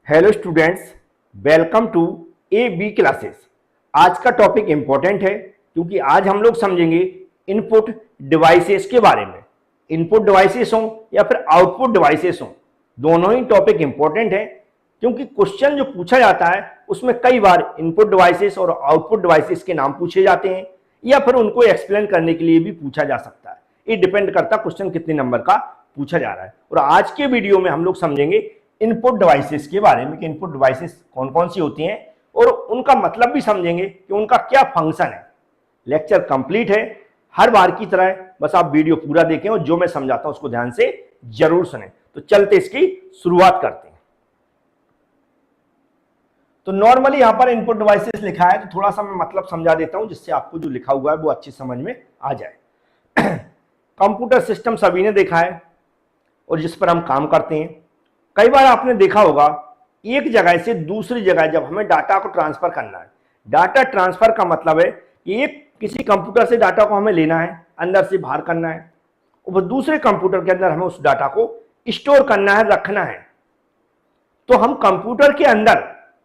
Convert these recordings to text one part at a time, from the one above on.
Hello students, welcome to A B classes. आज का topic important है क्योंकि आज हम लोग समझेंगे इनपुट डिवाइसेस के बारे में। इनपुट डिवाइसेस हों या फिर आउटपुट डिवाइसेस हों, दोनों ही टॉपिक इंपॉर्टेंट है क्योंकि क्वेश्चन जो पूछा जाता है उसमें कई बार इनपुट डिवाइसेस और आउटपुट डिवाइसेस के नाम पूछे जाते हैं या फिर उनको एक्सप्लेन करने के लिए भी पूछा जा सकता है। ये डिपेंड करता है क्वेश्चन कितने नंबर का पूछा जा रहा है। और आज के वीडियो में हम लोग समझेंगे इनपुट डिवाइसेस के बारे में कि इनपुट डिवाइसेस कौन कौन सी होती हैं और उनका मतलब भी समझेंगे कि उनका क्या फंक्शन है। लेक्चर कंप्लीट है, हर बार की तरह बस आप वीडियो पूरा देखें और जो मैं समझाता हूं उसको ध्यान से जरूर सुनें। तो चलते इसकी शुरुआत करते हैं। तो नॉर्मली यहां पर इनपुट डिवाइसेस लिखा है, तो थोड़ा सा मैं मतलब समझा देता हूं जिससे आपको जो लिखा हुआ है वो अच्छी समझ में आ जाए। कंप्यूटर सिस्टम सभी ने देखा है और जिस पर हम काम करते हैं। कई बार आपने देखा होगा एक जगह से दूसरी जगह जब हमें डाटा को ट्रांसफर करना है, डाटा ट्रांसफर का मतलब है कि एक किसी कंप्यूटर से डाटा को हमें लेना है, अंदर से बाहर करना है और दूसरे कंप्यूटर के अंदर हमें उस डाटा को स्टोर करना है, रखना है। तो हम कंप्यूटर के अंदर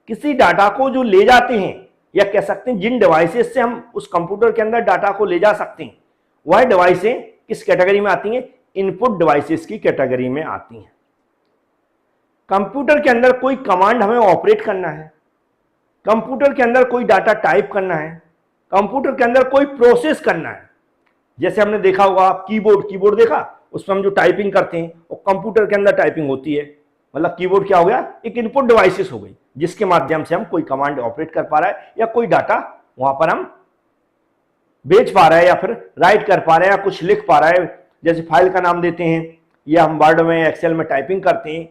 किसी डाटा को जो ले जाते हैं या कह सकते हैं जिन डिवाइसेस से हम उस कंप्यूटर के अंदर डाटा को ले जा सकते हैं, वह डिवाइसें किस कैटेगरी में आती हैं? इनपुट डिवाइसेस की कैटेगरी में आती हैं। कंप्यूटर के अंदर कोई कमांड हमें ऑपरेट करना है, कंप्यूटर के अंदर कोई डाटा टाइप करना है, कंप्यूटर के अंदर कोई प्रोसेस करना है। जैसे हमने देखा होगा कीबोर्ड देखा, उसमें हम जो टाइपिंग करते हैं वो कंप्यूटर के अंदर टाइपिंग होती है। मतलब कीबोर्ड क्या हो गया? एक इनपुट डिवाइसेस हो गई जिसके माध्यम से हम कोई कमांड ऑपरेट कर पा रहा है या कोई डाटा वहां पर हम भेज पा रहा है या फिर राइट कर पा रहे हैं या कुछ लिख पा रहा है। जैसे फाइल का नाम देते हैं या हम वर्ड में एक्सेल में टाइपिंग करते हैं,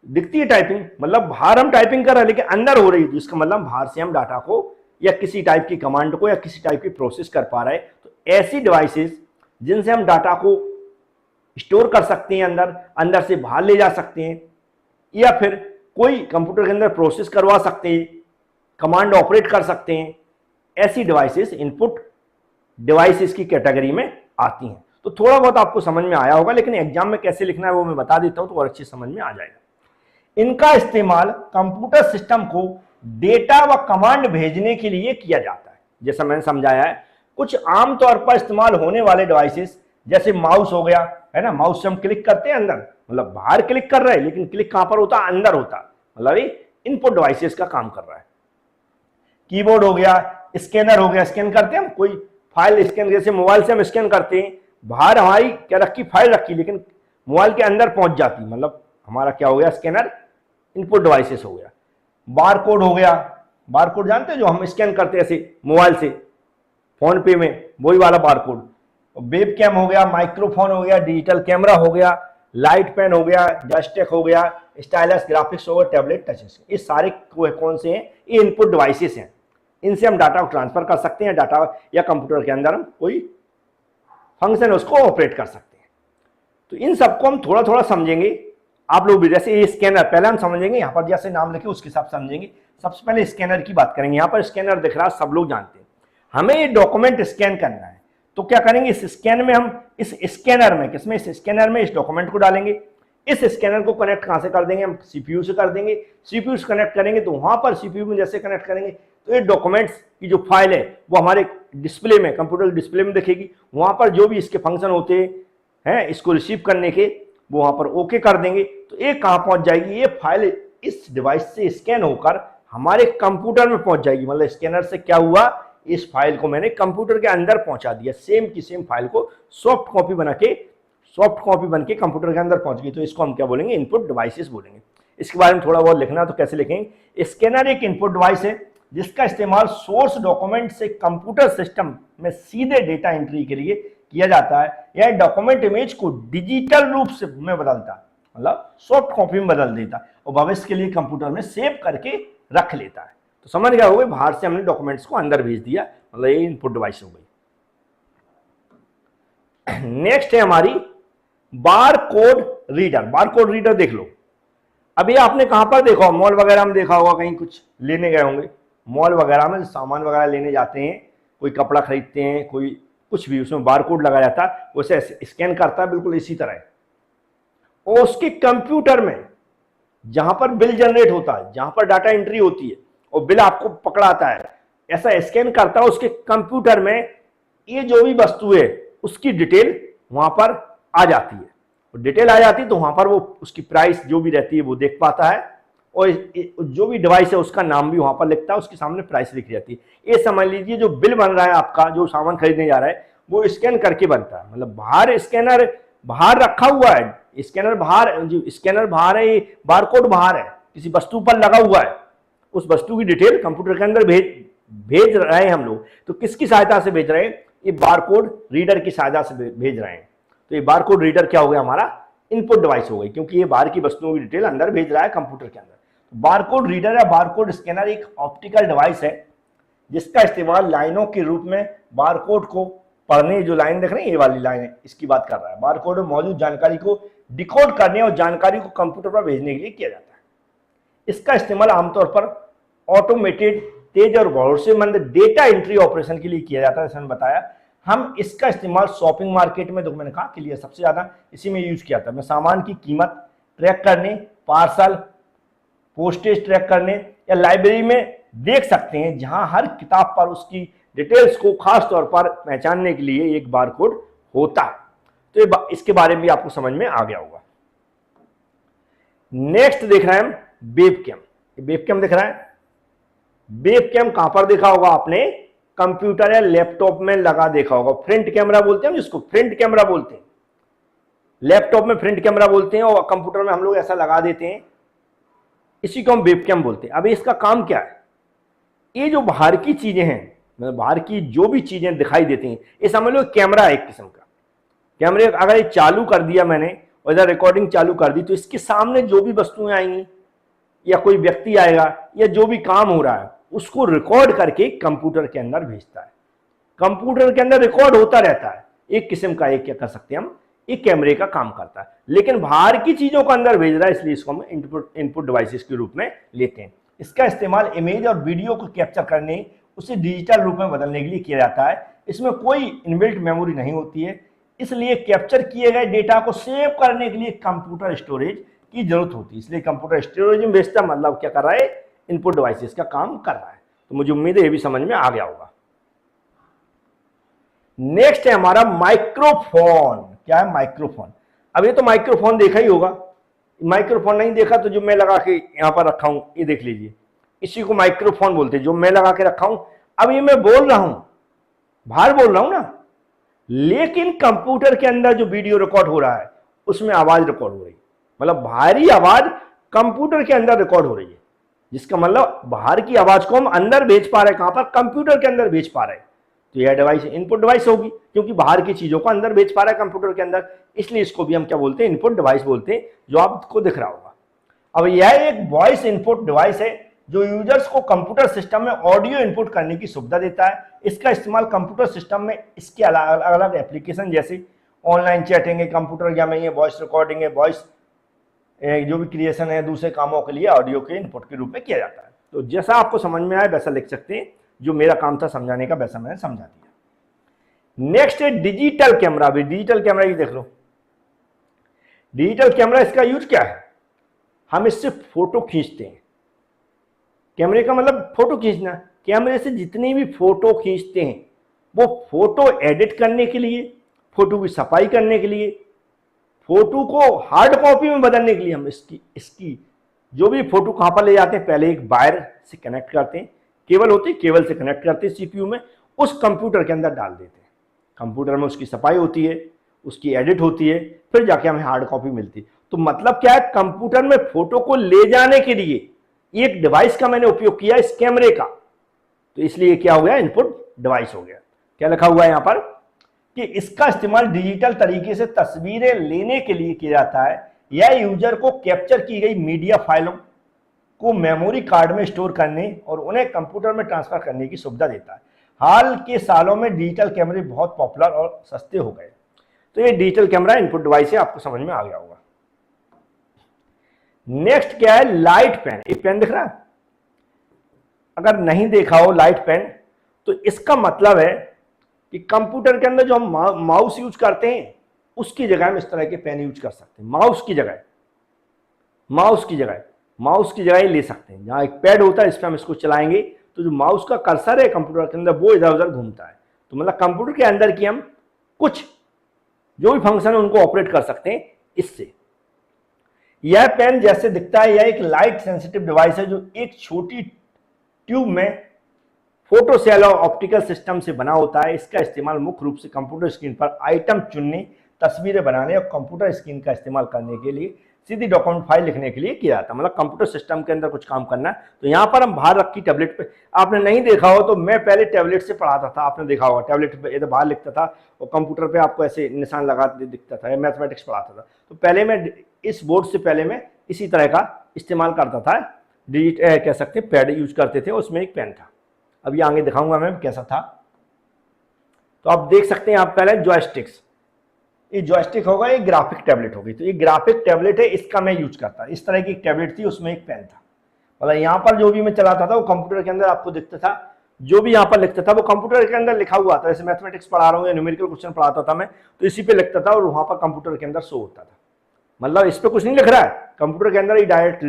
दिखती है टाइपिंग, मतलब बाहर हम टाइपिंग कर रहे हैं लेकिन अंदर हो रही है, जिसका मतलब बाहर से हम डाटा को या किसी टाइप की कमांड को या किसी टाइप की प्रोसेस कर पा रहे हैं। तो ऐसी डिवाइसेस जिनसे हम डाटा को स्टोर कर सकते हैं, अंदर से बाहर ले जा सकते हैं या फिर कोई कंप्यूटर के अंदर प्रोसेस करवा सकते हैं, कमांड ऑपरेट कर सकते हैं, ऐसी डिवाइसेस इनपुट डिवाइसेस की कैटेगरी में आती हैं। तो थोड़ा बहुत आपको समझ में आया होगा, लेकिन एग्जाम में कैसे लिखना है वो मैं बता देता हूं तो और अच्छी समझ में आ जाएगा। इनका इस्तेमाल कंप्यूटर सिस्टम को डेटा व कमांड भेजने के लिए किया जाता है। जैसा मैंने समझाया है, कुछ आमतौर पर इस्तेमाल होने वाले डिवाइसेस जैसे माउस हो गया, है ना, माउस से हम क्लिक करते हैं अंदर, मतलब बाहर क्लिक कर रहे हैं लेकिन क्लिक कहां पर होता है? अंदर होता है, मतलब ये इनपुट डिवाइसेस का काम कर रहा है। कीबोर्ड हो गया, स्कैनर हो गया, स्कैन करते हैं हम कोई फाइल, स्कैन जैसे मोबाइल से हम स्कैन करते हैं, बाहर हमारी क्या रखी? फाइल रखी, लेकिन मोबाइल के अंदर पहुंच जाती, मतलब हमारा क्या हो गया? स्कैनर इनपुट डिवाइसेस हो गया। बार कोड हो गया, बार कोड जानते हैं जो हम स्कैन करते हैं ऐसे मोबाइल से, फोन पे में, वही वाला बार कोड। वेब कैम हो गया, माइक्रोफोन हो गया, डिजिटल कैमरा हो गया, लाइट पेन हो गया, जॉयस्टिक हो गया, स्टाइलस, ग्राफिक्स हो गया, टैबलेट, टच, ये सारे कौन से हैं? ये इनपुट डिवाइसेस हैं। इनसे हम डाटा को ट्रांसफर कर सकते हैं, डाटा या कंप्यूटर के अंदर हम कोई फंक्शन उसको ऑपरेट कर सकते हैं। तो इन सबको हम थोड़ा थोड़ा समझेंगे। आप लोग भी जैसे ये स्कैनर पहले हम समझेंगे, यहां पर जैसे नाम लिखे उसके हिसाब से समझेंगे। सबसे पहले स्कैनर की बात करेंगे। यहां पर स्कैनर दिख रहा है, सब लोग जानते हैं। हमें ये डॉक्यूमेंट स्कैन करना है, तो क्या करेंगे? इस स्कैन में हम इस स्कैनर में किसमें? इस स्कैनर में इस डॉक्यूमेंट को डालेंगे। इस स्कैनर को कनेक्ट कहां से कर देंगे? हम सीपीयू से कर देंगे। सीपीयू से कनेक्ट करेंगे तो वहां पर सीपीयू में जैसे कनेक्ट करेंगे तो ये डॉक्यूमेंट्स की जो फाइल है वो हमारे डिस्प्ले में, कंप्यूटर डिस्प्ले में दिखेगी। वहां पर जो भी इसके फंक्शन होते हैं इसको रिसीव करने के, वो वहां पर ओके कर देंगे। तो ये कहां पहुंच जाएगी? ये फाइल इस डिवाइस से स्कैन होकर हमारे कंप्यूटर में पहुंच जाएगी। मतलब स्कैनर से क्या हुआ? इस फाइल को मैंने कंप्यूटर के अंदर पहुंचा दिया, सेम की सेम फाइल को सॉफ्ट कॉपी बन के कंप्यूटर के अंदर पहुंच गई। तो इसको हम क्या बोलेंगे? इनपुट डिवाइसेस बोलेंगे। इसके बारे में थोड़ा बहुत लिखना तो कैसे लिखेंगे? स्कैनर एक इनपुट डिवाइस है जिसका इस्तेमाल सोर्स डॉक्यूमेंट से कंप्यूटर सिस्टम में सीधे डेटा एंट्री के लिए किया जाता है। यह डॉक्यूमेंट इमेज को डिजिटल रूप से में बदलता है, मतलब सॉफ्ट कॉपी में बदल देता है और भविष्य के लिए कंप्यूटर में सेव करके रख लेता है। तो समझ गया होगा, बाहर से हमने डॉक्यूमेंट्स को अंदर भेज दिया, मतलब ये इनपुट डिवाइस हो गई। नेक्स्ट है हमारी bar code reader. Bar code reader देख लो। अभी आपने कहां पर देखा? मॉल वगैरह में देखा होगा, कहीं कुछ लेने गए होंगे, मॉल वगैरह में सामान वगैरह लेने जाते हैं, कोई कपड़ा खरीदते हैं, कोई कुछ भी, उसमें बार कोड लगाया जाता है, उसे स्कैन करता है, बिल्कुल इसी तरह। और उसके कंप्यूटर में जहां पर बिल जनरेट होता है, जहां पर डाटा एंट्री होती है और बिल आपको पकड़ाता है, ऐसा स्कैन करता है उसके कंप्यूटर में, ये जो भी वस्तु है उसकी डिटेल वहां पर आ जाती है। डिटेल आ जाती है तो वहां पर वो उसकी प्राइस जो भी रहती है वो देख पाता है, और जो भी डिवाइस है उसका नाम भी वहां पर लिखता है, उसके सामने प्राइस लिखी जाती है। ये समझ लीजिए जो बिल बन रहा है आपका, जो सामान खरीदने जा रहा है वो स्कैन करके बनता है। मतलब बाहर स्कैनर बाहर रखा हुआ है, स्कैनर बाहर, जो स्कैनर बाहर है, बारकोड बाहर है, किसी वस्तु पर लगा हुआ है, उस वस्तु की डिटेल कंप्यूटर के अंदर भेज रहे हैं हम लोग। तो किसकी सहायता से भेज रहे हैं? ये बारकोड रीडर की सहायता से भेज रहे हैं। तो ये बारकोड रीडर क्या हो गया? हमारा इनपुट डिवाइस हो गई, क्योंकि ये बाहर की वस्तुओं की डिटेल अंदर भेज रहा है कंप्यूटर के अंदर। बारकोड रीडर या बारकोड स्कैनर एक ऑप्टिकल डिवाइस है जिसका इस्तेमाल लाइनों के रूप में बारकोड को पढ़ने, जो लाइन देख रहे हैं ये वाली लाइन है, इसकी बात कर रहा है। बारकोड में मौजूद जानकारी को डिकोड करने और जानकारी को कंप्यूटर पर भेजने के लिए किया जाता है। इसका इस्तेमाल आमतौर पर ऑटोमेटेड, तेज और भरोसेमंद डेटा एंट्री ऑपरेशन के लिए किया जाता है। जैसे मैंने बताया, हम इसका इस्तेमाल शॉपिंग मार्केट में, मैंने कहा के लिए सबसे ज्यादा इसी में यूज किया था। मैं सामान की कीमत ट्रैक करने, पार्सल पोस्टेज ट्रैक करने, या लाइब्रेरी में देख सकते हैं जहां हर किताब पर उसकी डिटेल्स को खास तौर पर पहचानने के लिए एक बारकोड होता है। तो इसके बारे में भी आपको समझ में आ गया होगा। नेक्स्ट देख रहे हैं हम वेबकैम। वेबकैम दिख रहा है। वेबकैम कहां पर देखा होगा आपने? कंप्यूटर या लैपटॉप में लगा देखा होगा। फ्रंट कैमरा बोलते हैं जिसको, फ्रंट कैमरा बोलते हैं। लैपटॉप में फ्रंट कैमरा बोलते हैं और कंप्यूटर में हम लोग ऐसा लगा देते हैं, इसी को हम वेबकैम बोलते हैं। अब इसका काम क्या है? ये जो बाहर की चीजें हैं, मतलब बाहर की जो भी चीजें दिखाई देती हैं, ये समझ लो कैमरा है एक किस्म का। कैमरे अगर ये चालू कर दिया मैंने और इधर रिकॉर्डिंग चालू कर दी, तो इसके सामने जो भी वस्तुएं आएंगी या कोई व्यक्ति आएगा या जो भी काम हो रहा है उसको रिकॉर्ड करके कंप्यूटर के अंदर भेजता है। कंप्यूटर के अंदर रिकॉर्ड होता रहता है, एक किस्म का, एक क्या कर सकते हैं हम, एक कैमरे का काम करता है, लेकिन बाहर की चीजों को अंदर भेज रहा है, इसलिए इसको हम इनपुट डिवाइसेस के रूप में लेते हैं। इसका इस्तेमाल इमेज और वीडियो को कैप्चर करने, उसे डिजिटल रूप में बदलने के लिए किया जाता है। इसमें कोई इनबिल्ट मेमोरी नहीं होती है, इसलिए कैप्चर किए गए डेटा को सेव करने के लिए कंप्यूटर स्टोरेज की जरूरत होती है। इसलिए कंप्यूटर स्टोरेज में भेजता, मतलब क्या कर रहा है? इनपुट डिवाइसेस का काम कर रहा है। तो मुझे उम्मीद है ये भी समझ में आ गया होगा। नेक्स्ट है हमारा माइक्रोफोन। क्या है? माइक्रोफोन। अब ये तो माइक्रोफोन देखा ही होगा। माइक्रोफोन नहीं देखा तो जो मैं लगा के यहां पर रखा हूं, ये देख लीजिए, इसी को माइक्रोफोन बोलते हैं, जो मैं लगा के रखा हूं। अब ये मैं बोल रहा हूं, बाहर बोल रहा हूं ना, लेकिन कंप्यूटर के अंदर जो वीडियो रिकॉर्ड हो रहा है उसमें आवाज रिकॉर्ड हो रही है। मतलब बाहरी आवाज कंप्यूटर के अंदर रिकॉर्ड हो रही है, जिसका मतलब बाहर की आवाज को हम अंदर भेज पा रहे हैं। कहां पर? कंप्यूटर के अंदर भेज पा रहे हैं। तो यह डिवाइस इनपुट डिवाइस होगी, क्योंकि बाहर की चीजों को अंदर भेज पा रहा है कंप्यूटर के अंदर, इसलिए इसको भी हम क्या बोलते हैं? इनपुट डिवाइस बोलते हैं, जो आपको दिख रहा होगा। अब यह एक वॉइस इनपुट डिवाइस है जो यूजर्स को कंप्यूटर सिस्टम में ऑडियो इनपुट करने की सुविधा देता है। इसका इस्तेमाल कंप्यूटर सिस्टम में इसके अलग अलग एप्लीकेशन जैसे ऑनलाइन चैटिंग है, कंप्यूटर गेम है, वॉइस रिकॉर्डिंग है, वॉइस जो भी क्रिएशन है, दूसरे कामों के लिए ऑडियो के इनपुट के रूप में किया जाता है। तो जैसा आपको समझ में आए वैसा लिख सकते हैं, जो मेरा काम था समझाने का वैसा मैंने समझा दिया। नेक्स्ट है डिजिटल कैमरा। भी डिजिटल कैमरा ही देख लो। डिजिटल कैमरा, इसका यूज क्या है? हम इससे फोटो खींचते हैं। कैमरे का मतलब फोटो खींचना। कैमरे से जितनी भी फोटो खींचते हैं वो फोटो एडिट करने के लिए, फोटो की सफाई करने के लिए, फोटो को हार्ड कॉपी में बदलने के लिए हम इसकी जो भी फोटो कहां पर ले जाते हैं, पहले एक वायर से कनेक्ट करते हैं, केबल होती है, केबल से कनेक्ट करते हैं सीपीयू में, उस कंप्यूटर के अंदर डाल देते हैं। कंप्यूटर में उसकी सफाई होती है, उसकी एडिट होती है, फिर जाके हमें हार्ड कॉपी मिलती है। तो मतलब क्या है? कंप्यूटर में फोटो को ले जाने के लिए एक डिवाइस का मैंने उपयोग किया, इस कैमरे का, तो इसलिए क्या हो गया? इनपुट डिवाइस हो गया। क्या लिखा हुआ है यहां पर? कि इसका इस्तेमाल डिजिटल तरीके से तस्वीरें लेने के लिए किया जाता है। यह यूजर को कैप्चर की गई मीडिया फाइलों को मेमोरी कार्ड में स्टोर करने और उन्हें कंप्यूटर में ट्रांसफर करने की सुविधा देता है। हाल के सालों में डिजिटल कैमरे बहुत पॉपुलर और सस्ते हो गए। तो ये डिजिटल कैमरा इनपुट डिवाइस है, आपको समझ में आ गया होगा। नेक्स्ट क्या है? Light pen. ये पेन दिख रहा है? अगर नहीं देखा हो लाइट पेन, तो इसका मतलब है कि कंप्यूटर के अंदर जो हम माउस यूज करते हैं उसकी जगह हम इस तरह के पेन यूज कर सकते हैं। माउस की जगह माउस की जगह ही ले सकते हैं। जहाँ एक पैड होता है इस पर हम इसको चलाएंगे तो जो माउस का कर्सर है कंप्यूटर के अंदर वो इधर उधर घूमता है। तो मतलब कंप्यूटर के अंदर की हम कुछ जो भी फंक्शन है उनको ऑपरेट कर सकते हैं इससे। यह पेन जैसे दिखता है, यह एक लाइट सेंसिटिव डिवाइस है जो एक छोटी ट्यूब में फोटो सेल और ऑप्टिकल सिस्टम से बना होता है। इसका इस्तेमाल मुख्य रूप से कंप्यूटर स्क्रीन पर आइटम चुनने, तस्वीरें बनाने और कंप्यूटर स्क्रीन का इस्तेमाल करने के लिए, सीधी डॉक्यूमेंट फाइल लिखने के लिए किया जाता है। मतलब कंप्यूटर सिस्टम के अंदर कुछ काम करना है तो यहाँ पर हम बाहर रखी टैबलेट पे, आपने नहीं देखा हो तो मैं पहले टैबलेट से पढ़ाता था, आपने देखा होगा टैबलेट पे इधर बाहर लिखता था और कंप्यूटर पे आपको ऐसे निशान लगा दिखता था, मैथमेटिक्स पढ़ाता था। तो पहले मैं इस बोर्ड से पहले मैं इसी तरह का इस्तेमाल करता था, डिजिट कह सकते हैं पैड यूज करते थे, उसमें एक पेन था। अब ये आगे दिखाऊंगा मैं कैसा था। तो आप देख सकते हैं, आप पहले जॉयस्टिक्स, ये जॉयस्टिक होगा, ये ग्राफिक टैबलेट होगी। तो ये ग्राफिक टैबलेट है, इसका मैं यूज करता। इस तरह की टैबलेट थी, उसमें एक पेन था। मतलब यहाँ पर जो भी मैं चलाता था वो कंप्यूटर के अंदर आपको दिखता था, जो भी यहाँ पर लिखता था वो कंप्यूटर के अंदर लिखा हुआ था। जैसे मैथमेटिक्स पढ़ा रहा हूँ या न्यूमेरिकल क्वेश्चन पढ़ाता था मैं, तो इसी पे लिखता था और वहां पर कंप्यूटर के अंदर शो होता था। मतलब इस पे कुछ नहीं लिख रहा है, कंप्यूटर के अंदर ही डायरेक्ट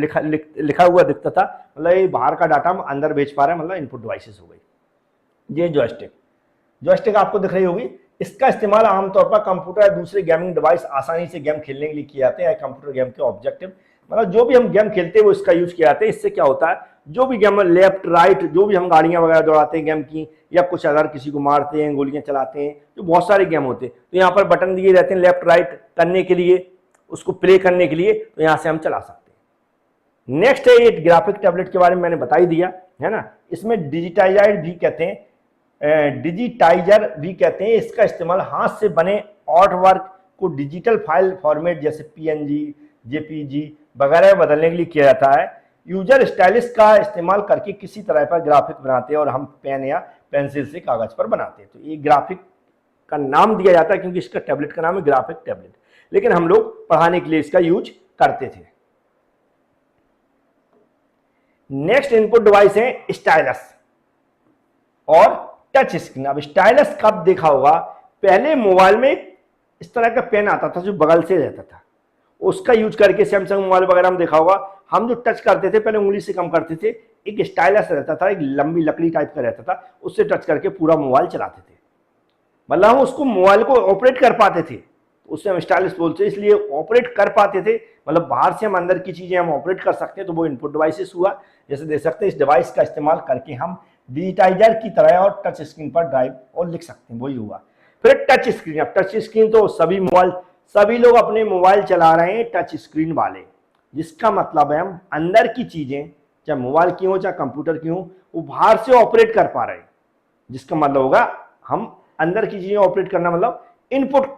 लिखा हुआ दिखता था। मतलब ये बाहर का डाटा हम अंदर भेज पा रहे हैं, मतलब इनपुट डिवाइसेस हो गई। ये जॉयस्टिक आपको दिख रही होगी। इसका इस्तेमाल आमतौर पर कंप्यूटर या दूसरे गेमिंग डिवाइस आसानी से गेम खेलने के लिए किए जाते हैं। कंप्यूटर गेम के ऑब्जेक्टिव, मतलब जो भी हम गेम खेलते हैं वो इसका यूज किया जाता है। इससे क्या होता है, जो भी गेम लेफ्ट राइट, जो भी हम गाड़ियां वगैरह दौड़ाते हैं गेम की, या कुछ अगर किसी को मारते हैं, गोलियां चलाते हैं, जो बहुत सारे गेम होते हैं, तो यहाँ पर बटन दिए रहते हैं लेफ्ट राइट करने के लिए, उसको प्ले करने के लिए, तो यहाँ से हम चला सकते हैं। नेक्स्ट है ये ग्राफिक टैबलेट के बारे में मैंने बता ही दिया है ना। इसमें डिजिटाइजर भी कहते हैं, डिजिटाइजर भी कहते हैं। इसका इस्तेमाल हाथ से बने आर्ट वर्क को डिजिटल फाइल फॉर्मेट जैसे पीएनजी, जेपीजी वगैरह बदलने के लिए किया जाता है। यूजर स्टाइलिश का इस्तेमाल करके किसी तरह पर ग्राफिक बनाते हैं और हम पेन या पेंसिल से कागज पर बनाते हैं। तो ये ग्राफिक का नाम दिया जाता है क्योंकि इसका टैबलेट का नाम है ग्राफिक टैबलेट, लेकिन हम लोग पढ़ाने के लिए इसका यूज करते थे। नेक्स्ट इनपुट डिवाइस है स्टाइलस और टच स्क्रीन। अब स्टाइलस कब देखा होगा, पहले मोबाइल में इस तरह का पेन आता था जो बगल से रहता था, उसका यूज करके सैमसंग मोबाइल वगैरह में देखा होगा, हम जो टच करते थे पहले उंगली से कम करते थे, एक स्टाइलस रहता था, एक लंबी लकड़ी टाइप का रहता था, उससे टच करके पूरा मोबाइल चलाते थे। मतलब हम उसको मोबाइल को ऑपरेट कर पाते थे, उससे हम स्टाइलस बोलते हैं, इसलिए ऑपरेट कर पाते थे। मतलब बाहर से हम अंदर की चीजें हम ऑपरेट कर सकते हैं, तो वो इनपुट डिवाइसेस हुआ। जैसे देख सकते हैं, इस डिवाइस का इस्तेमाल करके हम डिजिटाइजर की तरह और टच स्क्रीन पर ड्राइव और लिख सकते हैं, वही हुआ। फिर टच स्क्रीन। अब टच स्क्रीन तो सभी लोग अपने मोबाइल चला रहे हैं टच स्क्रीन वाले, जिसका मतलब है हम अंदर की चीजें, चाहे मोबाइल की हो चाहे कंप्यूटर की हो, वो बाहर से ऑपरेट कर पा रहे हैं। जिसका मतलब होगा हम अंदर की चीजें ऑपरेट करना, मतलब इनपुट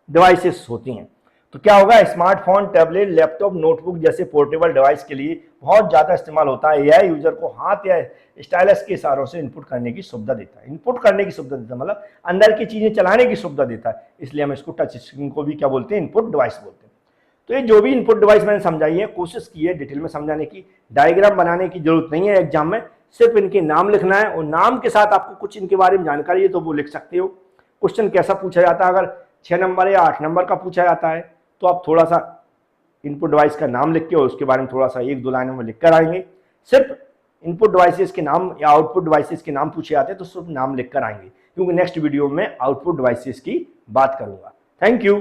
डिवाइसेस होती हैं। तो क्या होगा, स्मार्टफोन, टैबलेट, लैपटॉप, नोटबुक जैसे पोर्टेबल डिवाइस के लिए बहुत ज्यादा इस्तेमाल होता है। यह यूजर को हाथ या स्टाइलस के इशारों से इनपुट करने की सुविधा देता है। इनपुट करने की सुविधा देता है मतलब अंदर की चीजें चलाने की सुविधा देता है, इसलिए हम इसको टच स्क्रीन को भी क्या बोलते हैं, इनपुट डिवाइस बोलते हैं। तो ये जो भी इनपुट डिवाइस मैंने समझाई है, कोशिश की है डिटेल में समझाने की, डायग्राम बनाने की जरूरत नहीं है एग्जाम में, सिर्फ इनके नाम लिखना है और नाम के साथ आपको कुछ इनके बारे में जानकारी है तो वो लिख सकते हो। क्वेश्चन कैसा पूछा जाता है, अगर 6 नंबर या 8 नंबर का पूछा जाता है तो आप थोड़ा सा इनपुट डिवाइस का नाम लिख के और उसके बारे में थोड़ा सा 1-2 लाइनों में लिख कर आएंगे। सिर्फ इनपुट डिवाइसेस के नाम या आउटपुट डिवाइसेस के नाम पूछे जाते हैं तो सिर्फ नाम लिख कर आएंगे, क्योंकि नेक्स्ट वीडियो में आउटपुट डिवाइसेस की बात करूंगा। Thank you.